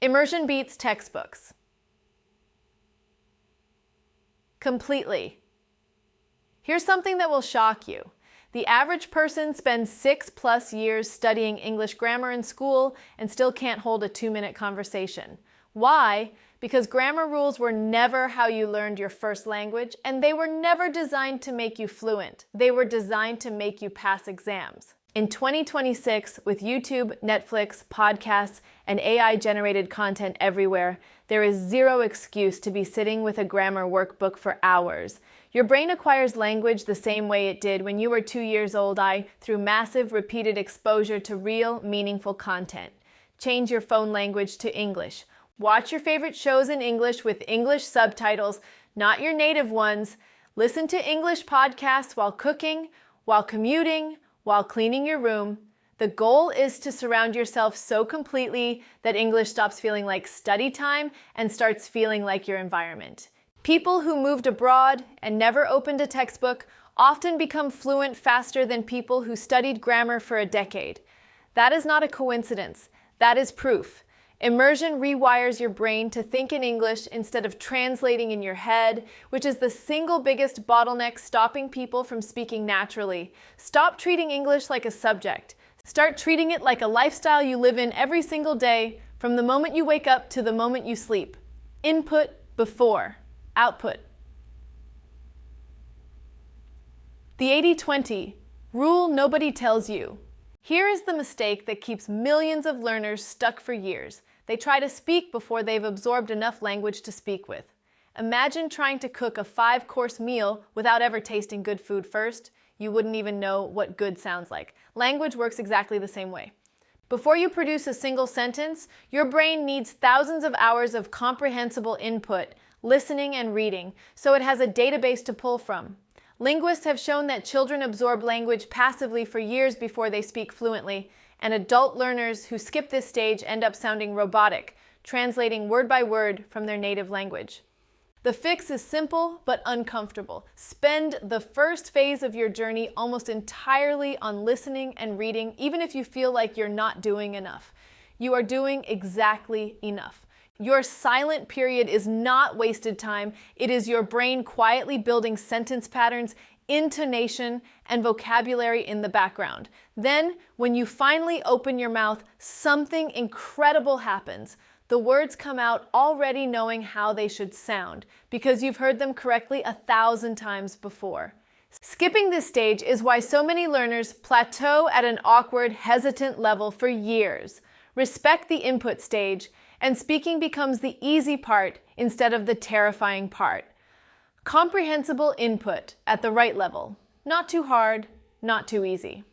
Immersion beats textbooks. Completely. Here's something that will shock you. The average person spends 6+ years studying English grammar in school and still can't hold a 2-minute conversation. Why? Because grammar rules were never how you learned your first language, and they were never designed to make you fluent. They were designed to make you pass exams. In 2026, with YouTube, Netflix, podcasts, and AI-generated content everywhere, there is zero excuse to be sitting with a grammar workbook for hours. Your brain acquires language the same way it did when you were 2 years old, through massive, repeated exposure to real, meaningful content. Change your phone language to English. Watch your favorite shows in English with English subtitles, not your native ones. Listen to English podcasts while cooking, while commuting, while cleaning your room. The goal is to surround yourself so completely that English stops feeling like study time and starts feeling like your environment. People who moved abroad and never opened a textbook often become fluent faster than people who studied grammar for a decade. That is not a coincidence. That is proof. Immersion rewires your brain to think in English instead of translating in your head, which is the single biggest bottleneck stopping people from speaking naturally. Stop treating English like a subject. Start treating it like a lifestyle you live in every single day, from the moment you wake up to the moment you sleep. Input before output. The 80-20 rule nobody tells you. Here is the mistake that keeps millions of learners stuck for years. They try to speak before they've absorbed enough language to speak with. Imagine trying to cook a 5-course meal without ever tasting good food first. You wouldn't even know what good sounds like. Language works exactly the same way. Before you produce a single sentence, your brain needs thousands of hours of comprehensible input, listening and reading, so it has a database to pull from. Linguists have shown that children absorb language passively for years before they speak fluently, and adult learners who skip this stage end up sounding robotic, translating word by word from their native language. The fix is simple but uncomfortable. Spend the first phase of your journey almost entirely on listening and reading, even if you feel like you're not doing enough. You are doing exactly enough. Your silent period is not wasted time. It is your brain quietly building sentence patterns, intonation, and vocabulary in the background. Then, when you finally open your mouth, something incredible happens. The words come out already knowing how they should sound, because you've heard them correctly 1,000 times before. Skipping this stage is why so many learners plateau at an awkward, hesitant level for years. Respect the input stage, and speaking becomes the easy part instead of the terrifying part. Comprehensible input at the right level. Not too hard, not too easy.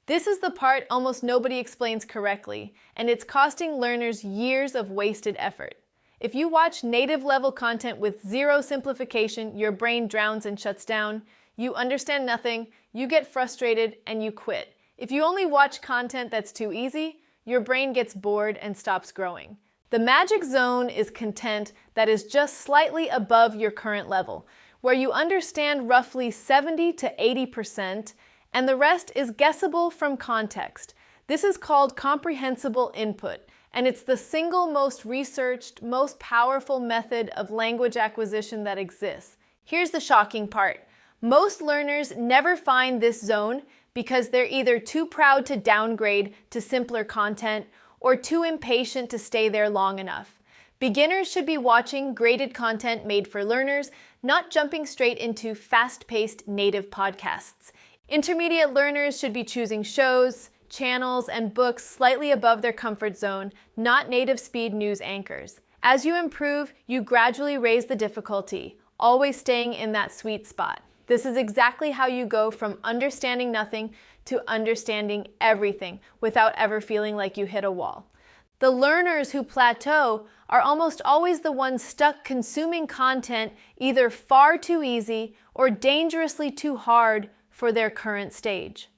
This is the part almost nobody explains correctly, and it's costing learners years of wasted effort. If you watch native level content with zero simplification, your brain drowns and shuts down. You understand nothing, you get frustrated, and you quit. If you only watch content that's too easy, your brain gets bored and stops growing. The magic zone is content that is just slightly above your current level, where you understand roughly 70 to 80%, and the rest is guessable from context. This is called comprehensible input, and it's the single most researched, most powerful method of language acquisition that exists. Here's the shocking part. Most learners never find this zone because they're either too proud to downgrade to simpler content or too impatient to stay there long enough. Beginners should be watching graded content made for learners, not jumping straight into fast-paced native podcasts. Intermediate learners should be choosing shows, channels, and books slightly above their comfort zone, not native speed news anchors. As you improve, you gradually raise the difficulty, always staying in that sweet spot. This is exactly how you go from understanding nothing to understanding everything without ever feeling like you hit a wall. The learners who plateau are almost always the ones stuck consuming content either far too easy or dangerously too hard for their current stage.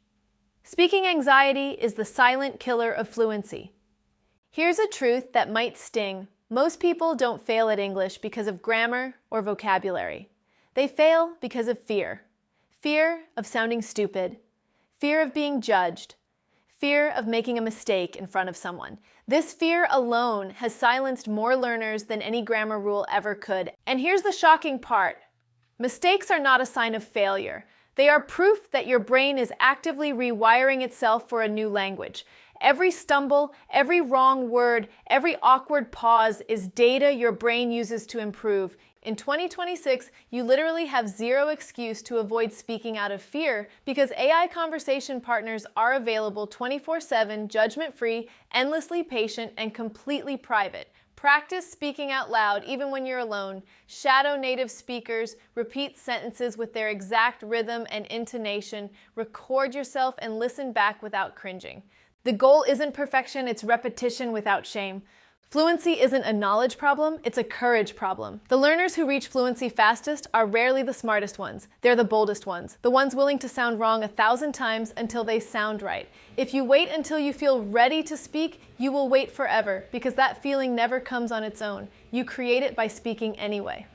Speaking anxiety is the silent killer of fluency. Here's a truth that might sting. Most people don't fail at English because of grammar or vocabulary. They fail because of fear. Fear of sounding stupid. Fear of being judged. fear of making a mistake in front of someone. This fear alone has silenced more learners than any grammar rule ever could. And here's the shocking part. Mistakes are not a sign of failure. They are proof that your brain is actively rewiring itself for a new language. Every stumble, every wrong word, every awkward pause is data your brain uses to improve. In 2026, you literally have zero excuse to avoid speaking out of fear because AI conversation partners are available 24/7, judgment-free, endlessly patient, and completely private. Practice speaking out loud even when you're alone. Shadow native speakers, repeat sentences with their exact rhythm and intonation, record yourself and listen back without cringing. The goal isn't perfection, it's repetition without shame. Fluency isn't a knowledge problem, it's a courage problem. The learners who reach fluency fastest are rarely the smartest ones. They're the boldest ones, the ones willing to sound wrong 1,000 times until they sound right. If you wait until you feel ready to speak, you will wait forever because that feeling never comes on its own. You create it by speaking anyway.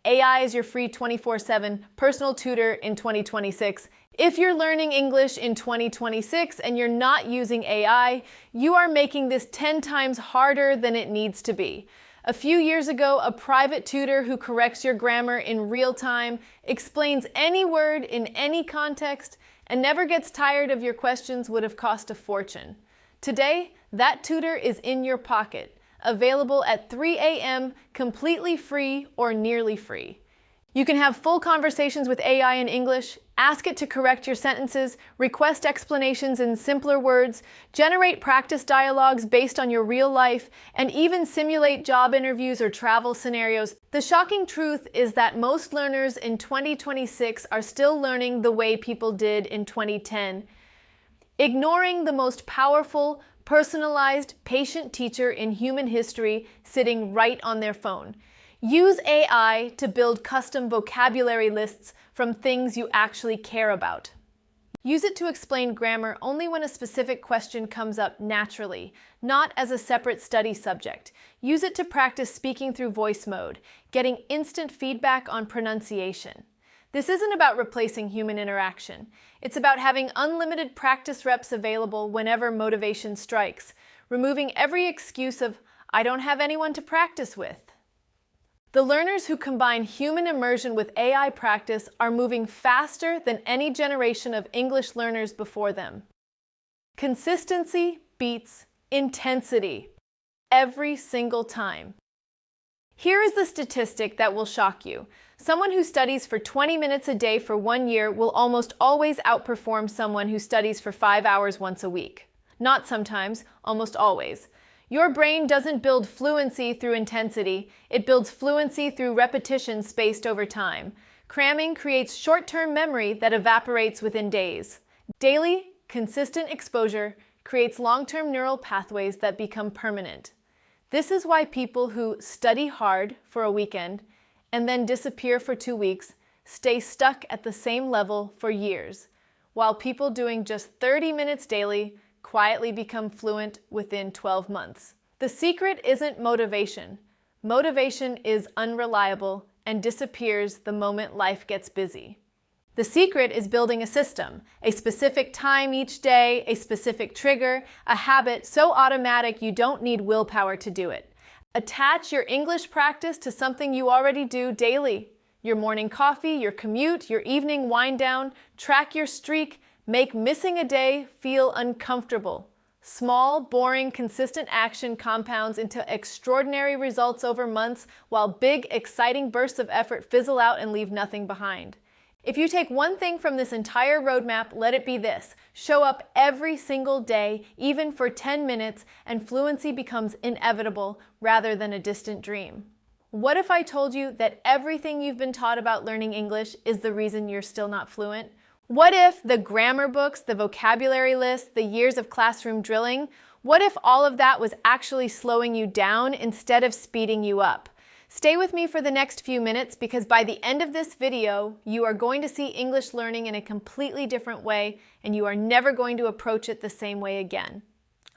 AI is your free 24/7 personal tutor in 2026. If you're learning English in 2026 and you're not using AI, you are making this 10 times harder than it needs to be. A few years ago, a private tutor who corrects your grammar in real time, explains any word in any context, and never gets tired of your questions would have cost a fortune. Today, that tutor is in your pocket, available at 3 a.m., completely free or nearly free. You can have full conversations with AI in English, ask it to correct your sentences, request explanations in simpler words, generate practice dialogues based on your real life, and even simulate job interviews or travel scenarios. The shocking truth is that most learners in 2026 are still learning the way people did in 2010, ignoring the most powerful, personalized, patient teacher in human history sitting right on their phone. Use AI to build custom vocabulary lists from things you actually care about. Use it to explain grammar only when a specific question comes up naturally, not as a separate study subject. Use it to practice speaking through voice mode, getting instant feedback on pronunciation. This isn't about replacing human interaction. It's about having unlimited practice reps available whenever motivation strikes, removing every excuse of, "I don't have anyone to practice with." The learners who combine human immersion with AI practice are moving faster than any generation of English learners before them. Consistency beats intensity every single time. Here is the statistic that will shock you. Someone who studies for 20 minutes a day for 1 year will almost always outperform someone who studies for 5 hours once a week. Not sometimes, almost always. Your brain doesn't build fluency through intensity, it builds fluency through repetition spaced over time. Cramming creates short-term memory that evaporates within days. Daily, consistent exposure creates long-term neural pathways that become permanent. This is why people who study hard for a weekend and then disappear for 2 weeks stay stuck at the same level for years, while people doing just 30 minutes daily quietly become fluent within 12 months. The secret isn't motivation. Motivation is unreliable and disappears the moment life gets busy. The secret is building a system, a specific time each day, a specific trigger, a habit so automatic you don't need willpower to do it. Attach your English practice to something you already do daily. Your morning coffee, your commute, your evening wind down, track your streak. Make missing a day feel uncomfortable. Small, boring, consistent action compounds into extraordinary results over months, while big, exciting bursts of effort fizzle out and leave nothing behind. If you take one thing from this entire roadmap, let it be this: show up every single day, even for 10 minutes, and fluency becomes inevitable rather than a distant dream. What if I told you that everything you've been taught about learning English is the reason you're still not fluent? What if the grammar books, the vocabulary list, the years of classroom drilling, what if all of that was actually slowing you down instead of speeding you up? Stay with me for the next few minutes because by the end of this video, you are going to see English learning in a completely different way and you are never going to approach it the same way again.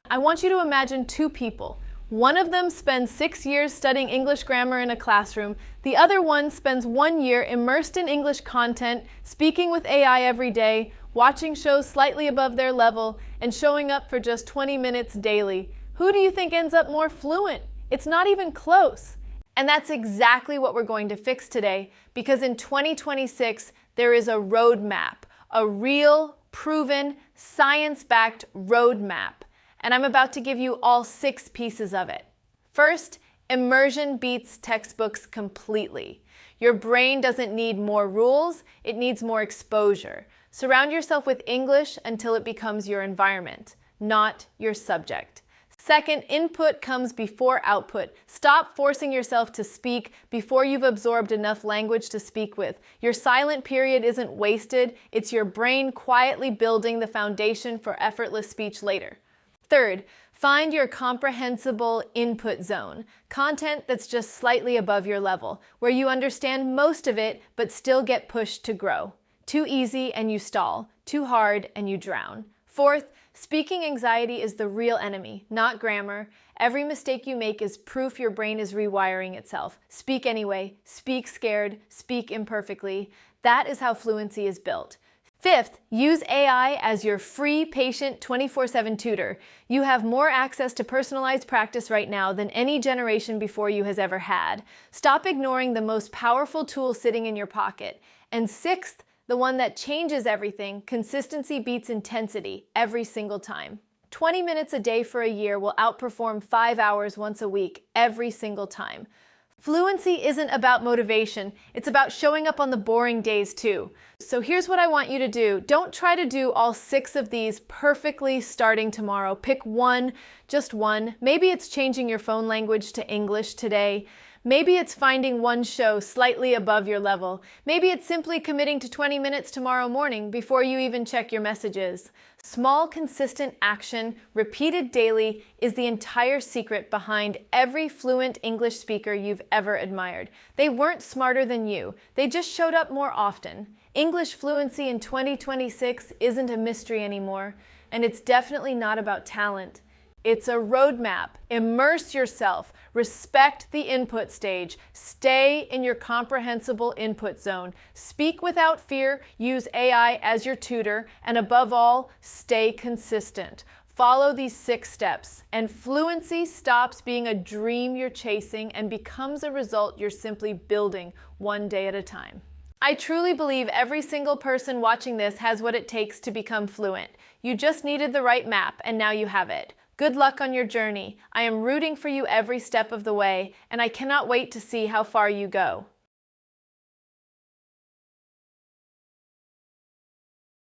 I want you to imagine two people. One of them spends 6 years studying English grammar in a classroom. The other one spends 1 year immersed in English content, speaking with AI every day, watching shows slightly above their level, and showing up for just 20 minutes daily. Who do you think ends up more fluent? It's not even close. And that's exactly what we're going to fix today, because in 2026, there is a roadmap, a real, proven, science-backed roadmap. And I'm about to give you all 6 pieces of it. First, immersion beats textbooks completely. Your brain doesn't need more rules, it needs more exposure. Surround yourself with English until it becomes your environment, not your subject. Second, input comes before output. Stop forcing yourself to speak before you've absorbed enough language to speak with. Your silent period isn't wasted, it's your brain quietly building the foundation for effortless speech later. Third, find your comprehensible input zone, content that's just slightly above your level, where you understand most of it but still get pushed to grow. Too easy and you stall, too hard and you drown. Fourth, speaking anxiety is the real enemy, not grammar. Every mistake you make is proof your brain is rewiring itself. Speak anyway, speak scared, speak imperfectly. That is how fluency is built. Fifth, use AI as your free patient 24/7 tutor. You have more access to personalized practice right now than any generation before you has ever had. Stop ignoring the most powerful tool sitting in your pocket. And sixth, the one that changes everything, consistency beats intensity every single time. 20 minutes a day for a year will outperform 5 hours once a week every single time. Fluency isn't about motivation, it's about showing up on the boring days too. So here's what I want you to do. Don't try to do all 6 of these perfectly starting tomorrow. Pick one, just one. Maybe it's changing your phone language to English today. Maybe it's finding one show slightly above your level. Maybe it's simply committing to 20 minutes tomorrow morning before you even check your messages. Small, consistent action, repeated daily, is the entire secret behind every fluent English speaker you've ever admired. They weren't smarter than you. They just showed up more often. English fluency in 2026 isn't a mystery anymore, and it's definitely not about talent. It's a roadmap. Immerse yourself. Respect the input stage. Stay in your comprehensible input zone. Speak without fear. Use AI as your tutor. And above all, stay consistent. Follow these 6 steps, and fluency stops being a dream you're chasing and becomes a result you're simply building one day at a time. I truly believe every single person watching this has what it takes to become fluent. You just needed the right map, and now you have it. Good luck on your journey. I am rooting for you every step of the way, and I cannot wait to see how far you go.